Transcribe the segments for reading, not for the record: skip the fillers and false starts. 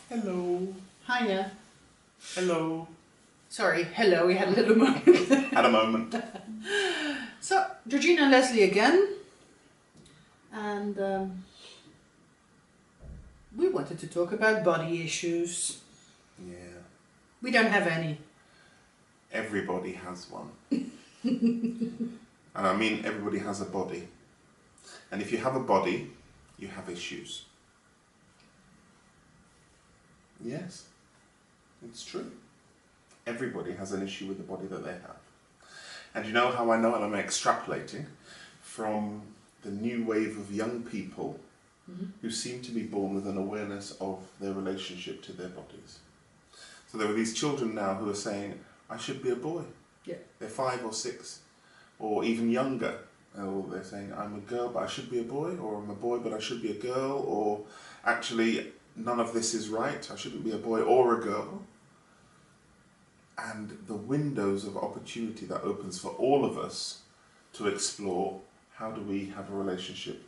Hello. Hiya. Hello. Sorry, hello, we had a little moment. Had a moment. So, Georgina and Leslie again. And we wanted to talk about body issues. Yeah. We don't have any. Everybody has one. And I mean everybody has a body. And if you have a body, you have issues. Yes. It's true. Everybody has an issue with the body that they have. And you know how I know it? I'm extrapolating from the new wave of young people who seem to be born with an awareness of their relationship to their bodies. So there are these children now who are saying, I should be a boy. Yeah. They're 5 or 6, or even younger. Or they're saying, I'm a girl, but I should be a boy, or I'm a boy, but I should be a girl, or actually, none of this is right. I shouldn't be a boy or a girl. And the windows of opportunity that opens for all of us to explore how do we have a relationship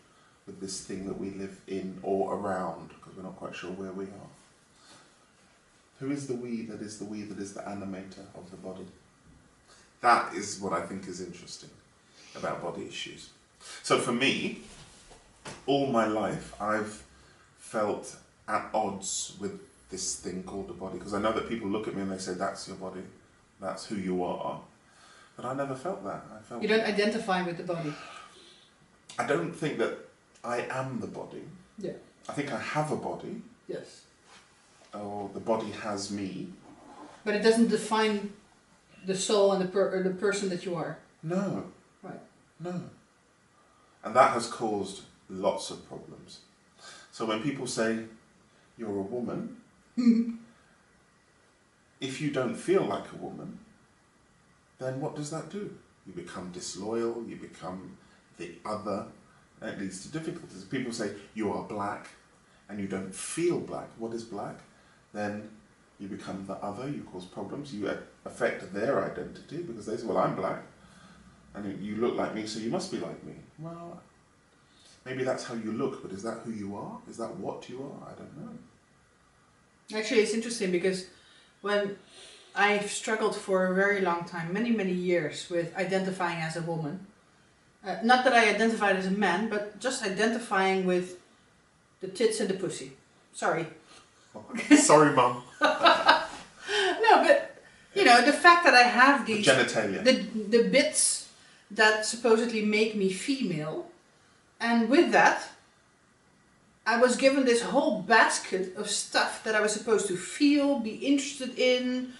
with this thing that we live in or around, because we're not quite sure where we are. Who is the we that is the we that is the animator of the body? That is what I think is interesting about body issues. So for me, all my life I've felt at odds with this thing called the body, because I know that people look at me and they say, that's your body, that's who you are. But I never felt that. You don't identify with the body. I don't think that I am the body. Yeah. I think I have a body. Yes. Or the body has me. But it doesn't define the soul and the person that you are. No. Right. No. And that has caused lots of problems. So when people say, you're a woman, if you don't feel like a woman, then what does that do? You become disloyal, you become the other, and it leads to difficulties. People say, you are black, and you don't feel black. What is black? Then you become the other, you cause problems, you affect their identity, because they say, well, I'm black, and you look like me, so you must be like me. Well, maybe that's how you look, but is that who you are? Is that what you are? I don't know. Actually, it's interesting because when I've struggled for a very long time, many years, with identifying as a woman. Not that I identified as a man, but just identifying with the tits and the pussy. Sorry. Sorry, Mum. No, but, you know, the fact that I have these... The genitalia. The bits that supposedly make me female, and with that, I was given this whole basket of stuff that I was supposed to feel, be interested in,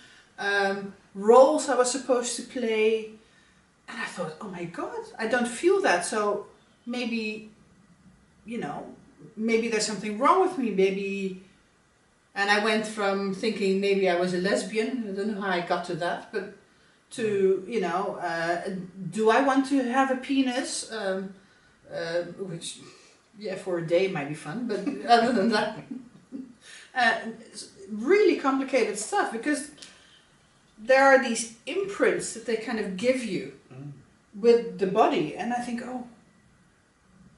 roles I was supposed to play. And I thought, oh my God, I don't feel that. So maybe, you know, maybe there's something wrong with me. Maybe, and I went from thinking maybe I was a lesbian. I don't know how I got to that, but to, you know, do I want to have a penis? Which... yeah, for a day might be fun, but other than that, it's really complicated stuff, because there are these imprints that they kind of give you with the body, and I think, oh,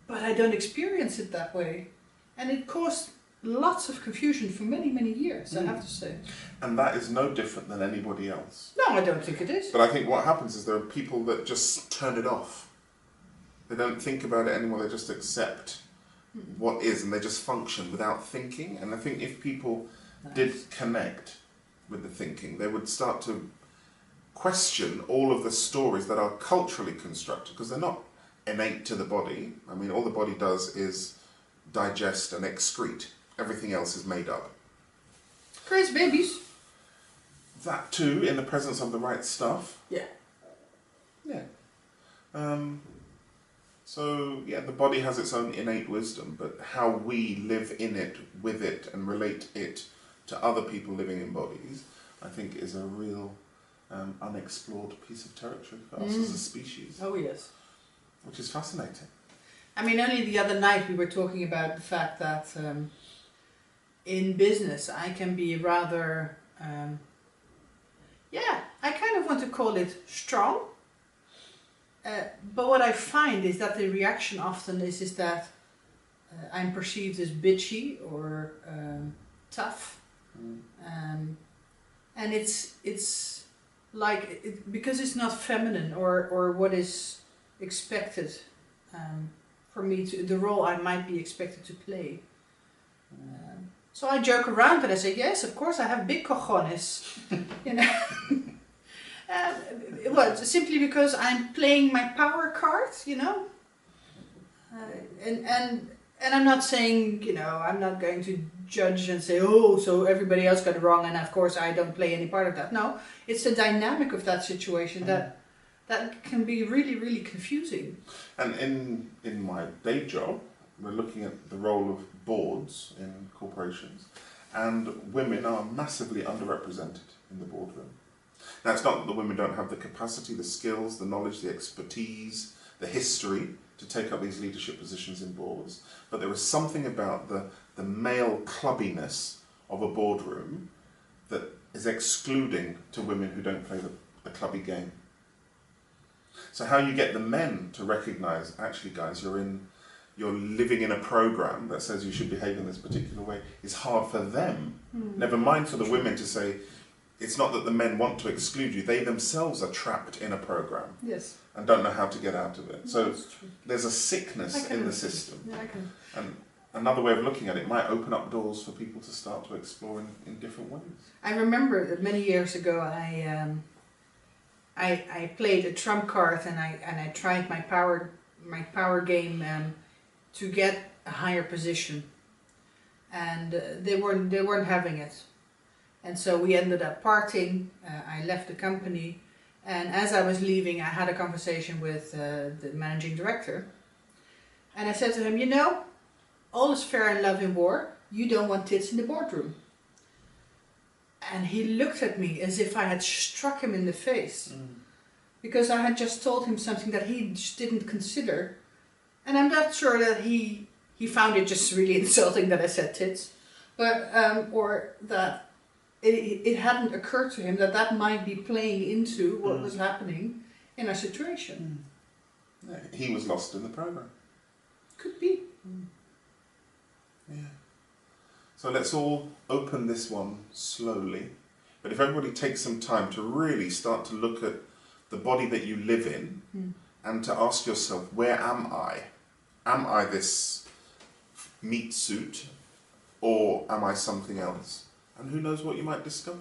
but I don't experience it that way. And it caused lots of confusion for many years, I have to say. And that is no different than anybody else. No, I don't think it is. But I think what happens is there are people that just turn it off. They don't think about it anymore, they just accept what is, and they just function without thinking. And I think if people did connect with the thinking, they would start to question all of the stories that are culturally constructed, because they're not innate to the body. I mean, all the body does is digest and excrete. Everything else is made up. Creates babies. That too, in the presence of the right stuff. Yeah. Yeah. So, yeah, the body has its own innate wisdom, but how we live in it, with it, and relate it to other people living in bodies, I think is a real unexplored piece of territory for us as a species. Oh, yes. Which is fascinating. I mean, only the other night we were talking about the fact that in business I can be rather, yeah, I kind of want to call it strong. But what I find is that the reaction often is that I'm perceived as bitchy or tough. And it's like because it's not feminine or what is expected for me to the role I might be expected to play. So I joke around and I say, yes, of course I have big cojones, you know. Well, simply because I'm playing my power card, you know. And I'm not saying, you know, I'm not going to judge and say, oh, so everybody else got it wrong and of course I don't play any part of that. No, it's the dynamic of that situation that can be really, really confusing. And in my day job, we're looking at the role of boards in corporations, and women are massively underrepresented in the boardroom. Now, it's not that the women don't have the capacity, the skills, the knowledge, the expertise, the history to take up these leadership positions in boards, but there is something about the male clubbiness of a boardroom that is excluding to women who don't play the clubby game. So how you get the men to recognise, actually guys, you're living in a program that says you should behave in this particular way is hard for them. Never mind for the women to say, it's not that the men want to exclude you, they themselves are trapped in a program. Yes. And don't know how to get out of it. So there's a sickness in the system. Yeah, I can. And another way of looking at it might open up doors for people to start to explore in different ways. I remember that many years ago I played a trump card and I tried my power game to get a higher position, and they weren't having it, and so we ended up parting. I left the company, and as I was leaving, I had a conversation with the managing director, and I said to him, you know, all is fair in love and war. You don't want tits in the boardroom. And he looked at me as if I had struck him in the face. Because I had just told him something that he just didn't consider. And I'm not sure that he found it just really insulting that I said tits. But, or that it hadn't occurred to him that might be playing into what was happening in our situation. He was lost in the program. Could be. Yeah. So let's all open this one slowly. But if everybody takes some time to really start to look at the body that you live in and to ask yourself, where am I? Am I this meat suit or am I something else? And who knows what you might discover?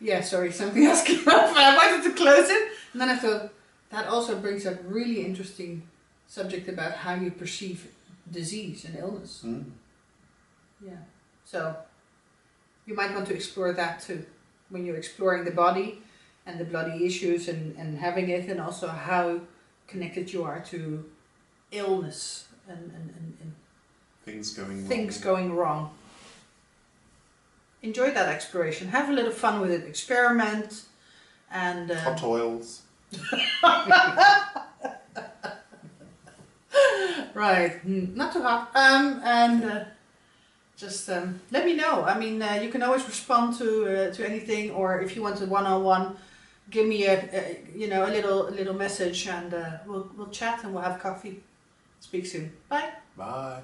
Yeah, sorry, something else came up, but I wanted to close it. And then I thought, that also brings up really interesting subject about how you perceive disease and illness. Yeah, so you might want to explore that too, when you're exploring the body and the bloody issues and having it, and also how connected you are to illness and things going wrong. Enjoy that exploration. Have a little fun with it. Experiment and hot oils. Right, not too hot. Just let me know. I mean, you can always respond to anything, or if you want a one-on-one, give me a little message, and we'll chat and we'll have coffee. Speak soon. Bye. Bye.